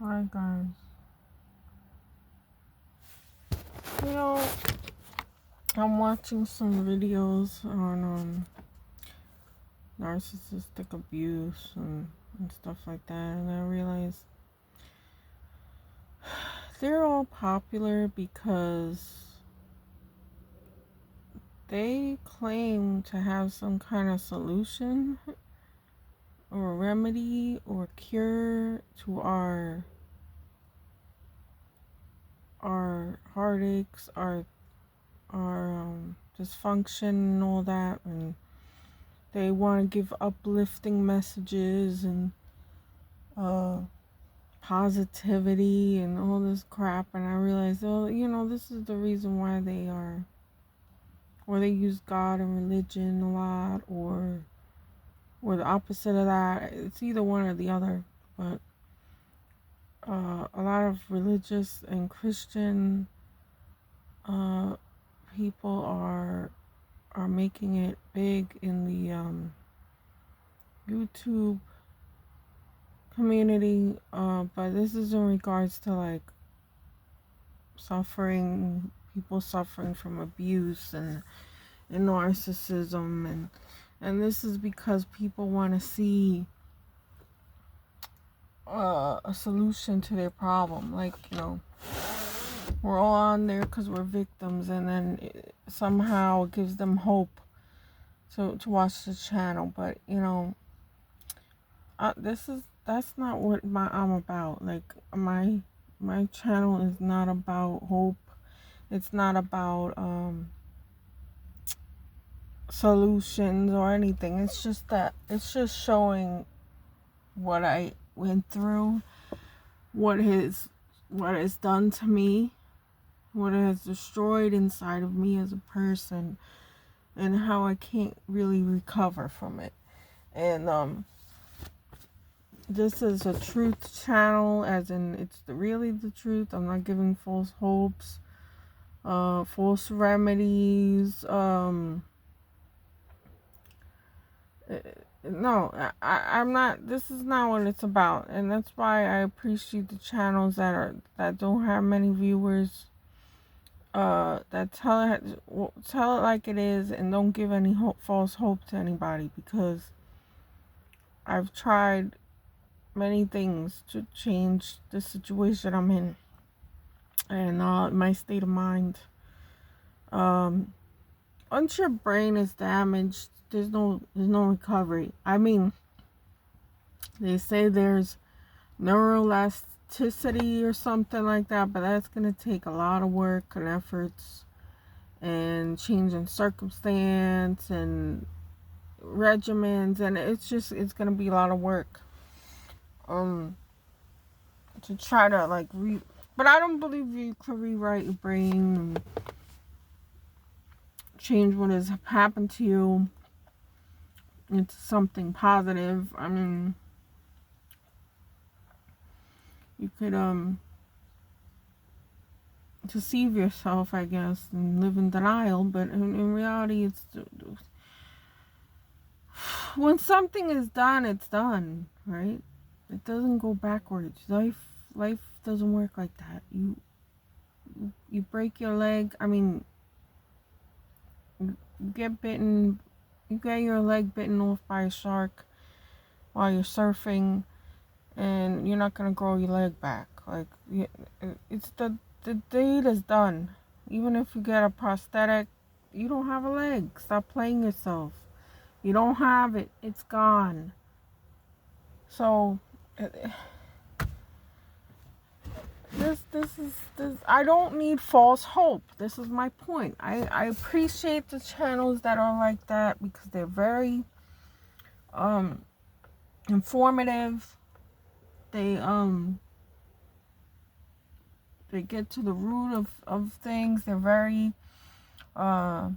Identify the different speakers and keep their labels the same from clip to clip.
Speaker 1: Hi guys. You know, I'm watching some videos on narcissistic abuse and stuff like that, and I realized they're all popular because they claim to have some kind of solution or remedy or cure to our heartaches, our dysfunction and all that, and they want to give uplifting messages and uh, positivity and all this crap. And I realized, oh, this is the reason why or they use God and religion a lot, or the opposite of that. It's either one or the other. But a lot of religious and Christian uh, people are making it big in the YouTube community, but this is in regards to like people suffering from abuse and narcissism, and this is because people want to see a solution to their problem. Like, we're all on there because we're victims, and then somehow it gives them hope to watch the channel. But that's not what I'm about. Like, my channel is not about hope. It's not about solutions or anything. It's just showing what I went through, what has done to me, what it has destroyed inside of me as a person, and how I can't really recover from it. And this is a truth channel, as in it's really the truth. I'm not giving false hopes, false remedies. No, I'm not. This is not what it's about, and that's why I appreciate the channels that don't have many viewers. That tell it like it is, and don't give any false hope to anybody, because I've tried many things to change the situation I'm in and my state of mind. Once your brain is damaged, there's no recovery. I mean, they say there's neuroelasticity or something like that, but that's gonna take a lot of work and efforts and changing circumstance and regimens, and it's gonna be a lot of work to try to like but I don't believe you could rewrite your brain and change what has happened to you into something positive. I mean, you could deceive yourself, I guess, and live in denial, but in reality, it's when something is done, it's done, right? It doesn't go backwards. Life doesn't work like that. You break your leg. I mean, you get bitten. You get your leg bitten off by a shark while you're surfing, and you're not gonna grow your leg back. Like, it's the deed is done. Even if you get a prosthetic, you don't have a leg. Stop playing yourself. You don't have it. It's gone. So this I don't need false hope. This is my point. I appreciate the channels that are like that because they're very informative. They get to the root of things. They're very they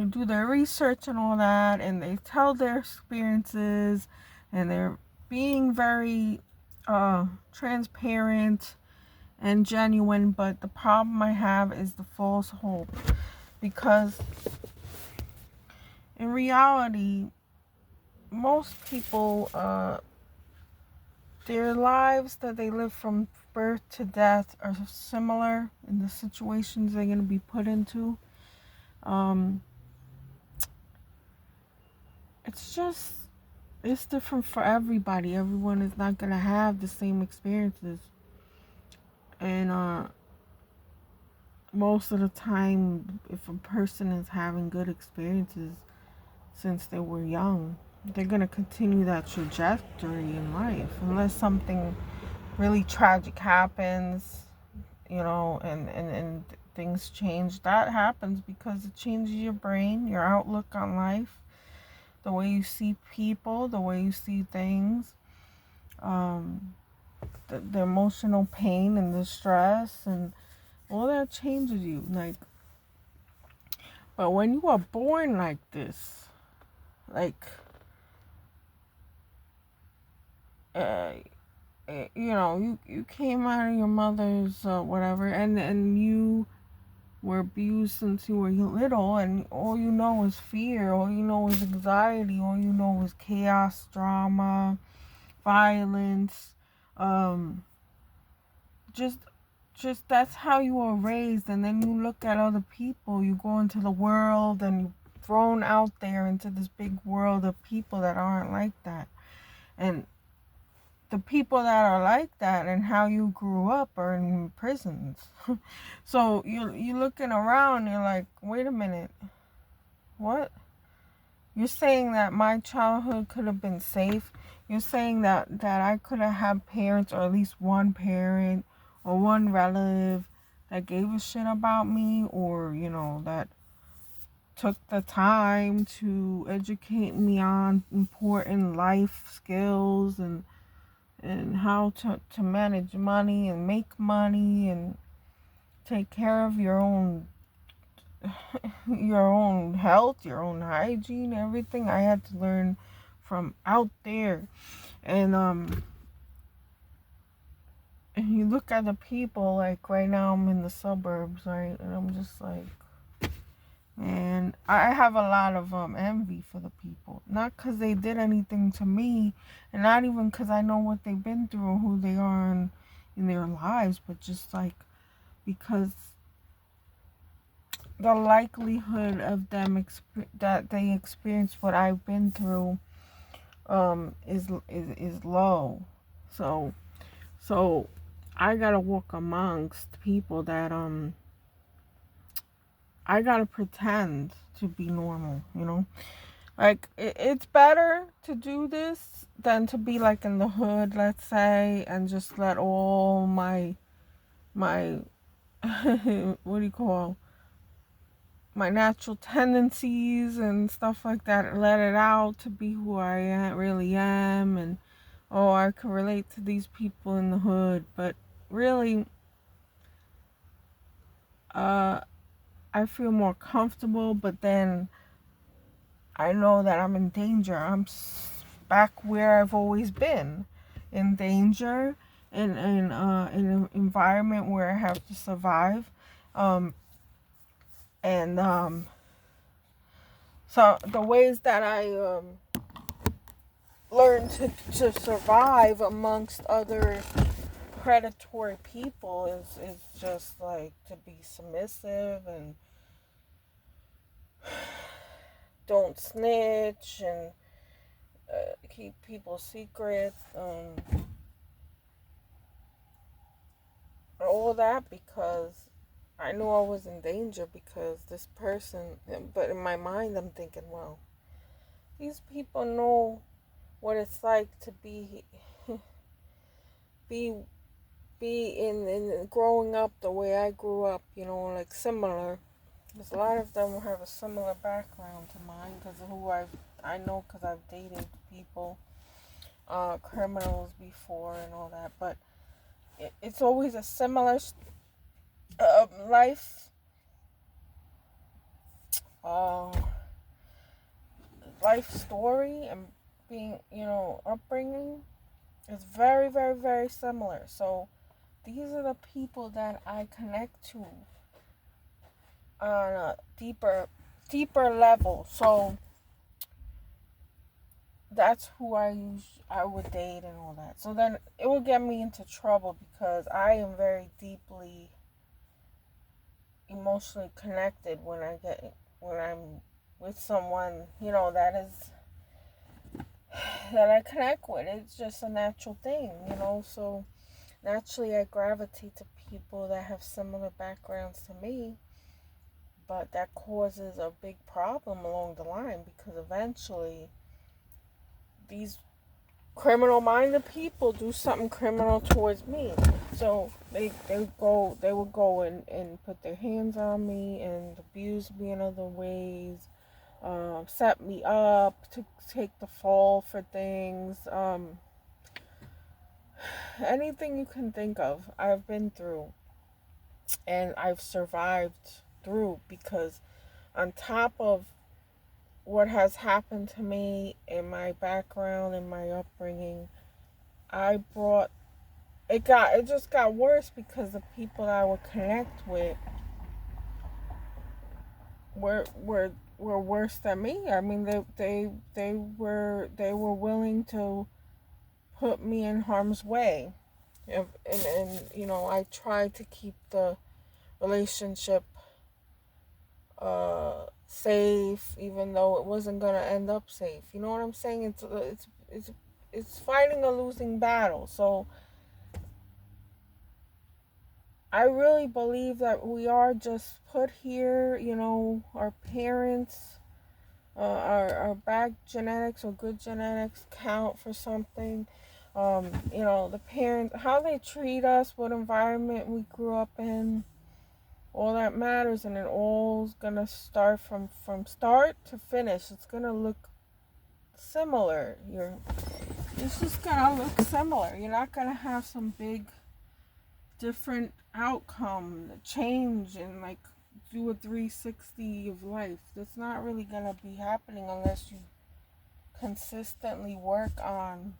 Speaker 1: do their research and all that, and they tell their experiences, and they're being very transparent and genuine. But the problem I have is the false hope, because in reality most people their lives that they live from birth to death are similar in the situations they're going to be put into. Um, it's just, it's different for everybody. Everyone is not going to have the same experiences. And most of the time, if a person is having good experiences since they were young, they're going to continue that trajectory in life unless something really tragic happens, and things change. That happens because it changes your brain, your outlook on life, the way you see people, the way you see things, the emotional pain and the stress and all that changes you. Like, but when you are born like this, like, uh, you came out of your mother's whatever, and you were abused since you were little, and all you know is fear, all you know is anxiety, all you know is chaos, drama, violence, um, just that's how you were raised. And then you look at other people, you go into the world and you're thrown out there into this big world of people that aren't like that. And the people that are like that and how you grew up are in prisons. So you looking around, you're like, wait a minute, what? You're saying that my childhood could have been safe? You're saying that I could have had parents, or at least one parent or one relative that gave a shit about me, or that took the time to educate me on important life skills and how to manage money and make money and take care of your own health, your own hygiene, everything I had to learn from out there. And and you look at the people, like right now I'm in the suburbs, right? And I'm just like, man, I have a lot of envy for the people. Not because they did anything to me, and not even because I know what they've been through or who they are in their lives, but just like because the likelihood of them that they experience what I've been through is low. So I gotta walk amongst people that I gotta pretend to be normal, like it's better to do this than to be like in the hood, let's say, and just let all my what do you call, my natural tendencies and stuff like that, let it out to be who I really am. And oh, I can relate to these people in the hood, but really I feel more comfortable. But then I know that I'm in danger. I'm back where I've always been, in danger, in an environment where I have to survive. And so the ways that I learn to survive amongst other predatory people is just like to be submissive and don't snitch and keep people's secrets, all that, because I knew I was in danger because this person. But in my mind I'm thinking, well, these people know what it's like to be be in growing up the way I grew up, like similar. Because a lot of them have a similar background to mine because of who I know, because I've dated people, criminals before and all that. But it's always a similar life, uh, life story, and being, upbringing is very, very, very similar. So these are the people that I connect to on a deeper level. So that's who I would date and all that. So then it would get me into trouble because I am very deeply emotionally connected when I'm with someone, that I connect with. It's just a natural thing. So naturally I gravitate to people that have similar backgrounds to me, but that causes a big problem along the line because eventually these criminal minded people do something criminal towards me. So they will go and put their hands on me and abuse me in other ways, set me up to take the fall for things. Anything you can think of, I've been through and I've survived through because on top of what has happened to me in my background and my upbringing, I brought it just got worse because the people that I would connect with were worse than me. I mean, they were willing to put me in harm's way, and I tried to keep the relationship safe, even though it wasn't gonna end up safe. You know what I'm saying? It's fighting a losing battle. So I really believe that we are just put here, our parents, our bad genetics or good genetics count for something. The parents, how they treat us, what environment we grew up in, all that matters, and it all's gonna start from start to finish. It's gonna look similar. It's just gonna look similar. You're not gonna have some big different outcome, change, and like do a 360 of life. That's not really gonna be happening unless you consistently work on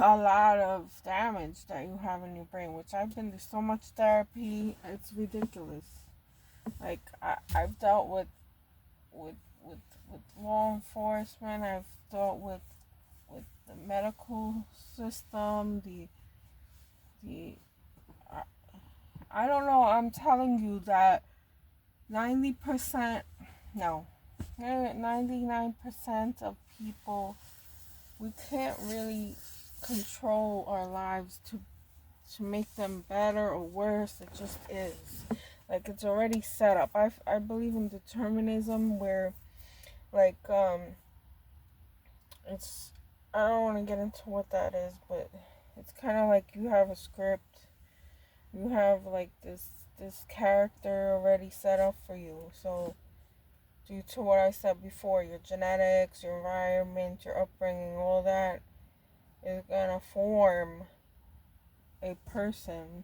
Speaker 1: a lot of damage that you have in your brain, which I've been to so much therapy, it's ridiculous. Like I've dealt with with with law enforcement. I've dealt with the medical system. The I don't know. I'm telling you that 90%, no, 99% of people, we can't really control our lives to make them better or worse. It just is. Like, it's already set up. I believe in determinism where, like, it's, I don't want to get into what that is, but it's kind of like you have a script. You have, like, this character already set up for you. So, due to what I said before, your genetics, your environment, your upbringing, all that is gonna form a person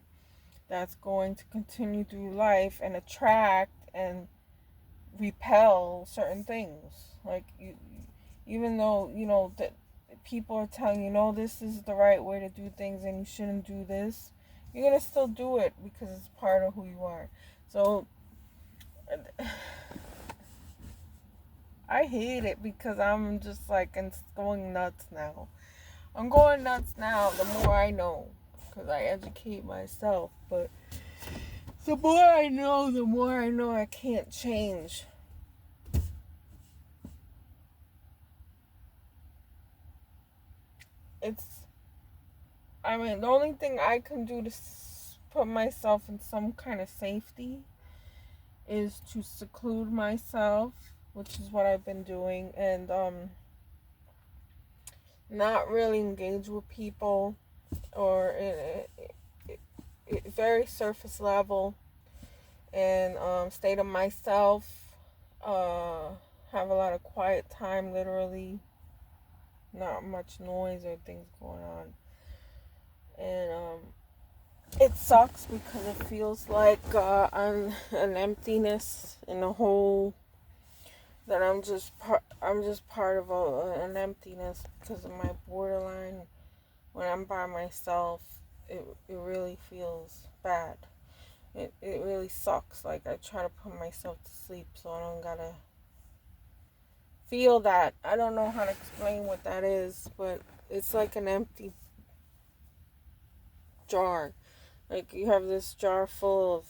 Speaker 1: that's going to continue through life and attract and repel certain things. Like, even though that people are telling you, no, this is the right way to do things and you shouldn't do this, you're gonna still do it because it's part of who you are. So I hate it because I'm just like going nuts now. I'm going nuts now the more I know because I educate myself. But the more I know, I can't change. The only thing I can do to put myself in some kind of safety is to seclude myself, which is what I've been doing, and not really engage with people or very surface level, and stay to myself, uh, have a lot of quiet time, literally, not much noise or things going on, and it sucks because it feels like I'm an emptiness in a hole, that I'm just part of an emptiness because of my borderline. When I'm by myself, it really feels bad. It really sucks. Like, I try to put myself to sleep so I don't gotta feel that. I don't know how to explain what that is, but it's like an empty jar. Like you have this jar full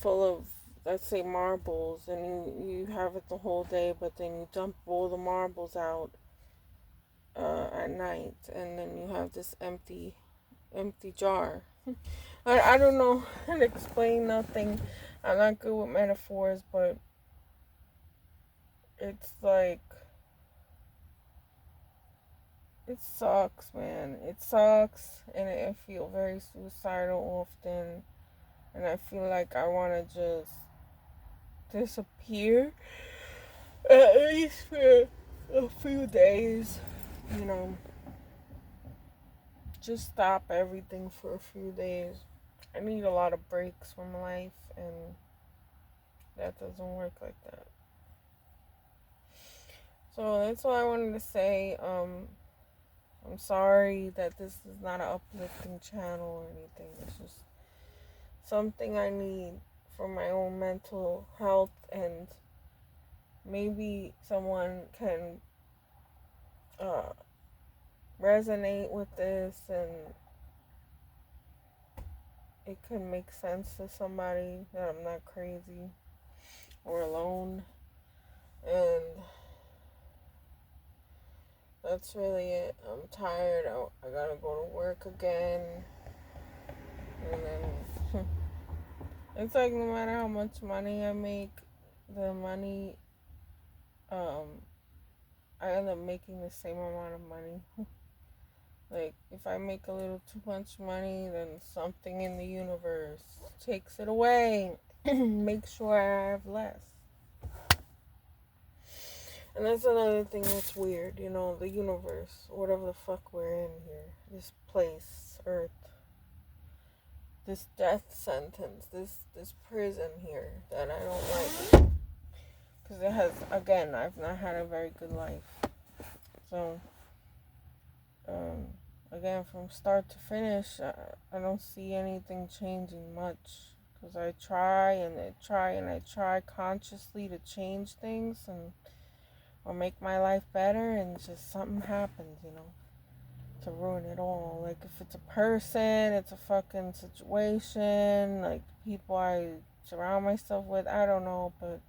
Speaker 1: of let's say marbles, and you have it the whole day, but then you dump all the marbles out at night, and then you have this empty jar. I don't know how to explain nothing. I'm not good with metaphors, but it's like it sucks, man. It sucks, and I feel very suicidal often, and I feel like I want to just disappear at least for a few days, you know, just stop everything for a few days. I need a lot of breaks from life, and that doesn't work like that. So that's all I wanted to say. I'm sorry that this is not an uplifting channel or anything. It's just something I need for my own mental health, and maybe someone can uh, resonate with this, and it can make sense to somebody that I'm not crazy or alone. And that's really it. I'm tired. I gotta go to work again. And then it's like no matter how much money I make, the money, um, I end up making the same amount of money. Like, if I make a little too much money, then something in the universe takes it away. Make sure I have less. And that's another thing that's weird, you know, the universe, whatever the fuck we're in here. This place, Earth. This death sentence, this prison here that I don't like. Because it has, again, I've not had a very good life. So, um, again, from start to finish, I don't see anything changing much. Because I try and I try and I try consciously to change things and or make my life better, and just something happens, you know, to ruin it all. Like if it's a person, it's a fucking situation, like people I surround myself with, I don't know, but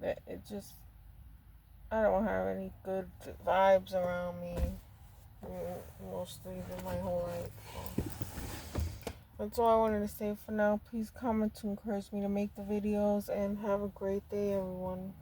Speaker 1: it just, I don't have any good vibes around me mostly in my whole life. That's all I wanted to say for now. Please comment to encourage me to make the videos, and have a great day, everyone.